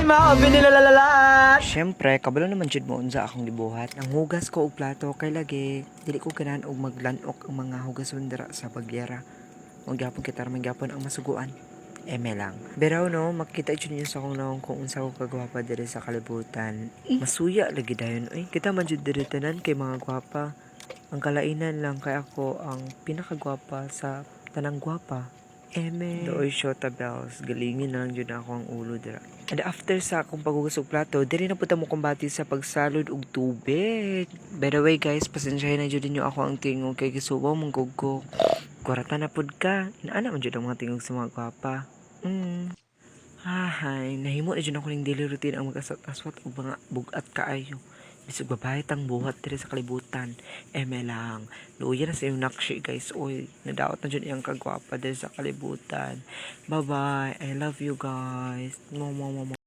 mga binilalala. Siyempre, kabalo naman jud mo unsa akong gibuhat. Ang hugas ko og plato kay lagi dili ko ganahan og maglanok ang mga hugason dira sa bagyera. Mo gyapon kita man gyapon ang masuguan. Eme lang. Beraw no, makita jud niyo sa akong naong kung unsa ko kagwapa diri sa kalibutan. Masuya lagi dayon. Oy, kita man jud diri tanan kay mga gwapa. Ang kalainan lang kay ako ang pinakagwapa sa tanang gwapa. Eme. Dooy Shota Bells. Galingin na lang dyan ako ang ulo dira. And after sa akong paghugas og plato, diri na puta mo kumbati sa pagsalod og tubig. By the way guys, pasensyahin na dyan ninyo ako ang tingog kay gisubaw mong gugok. Kurata na pud ka. Inaana man dyan ang mga tingog sa mga gwapa. Ay, nahimo na dyan ako ng daily routine ang mag-aswat o mga bugat kaayo. Bisog babae tang buhat diri sa kalibutan. Eme lang. Luya na sa iyong nakshi guys. Uy, nadaot na dyan iyang kagwapa diri sa kalibutan. Bye-bye. I love you guys. Mama.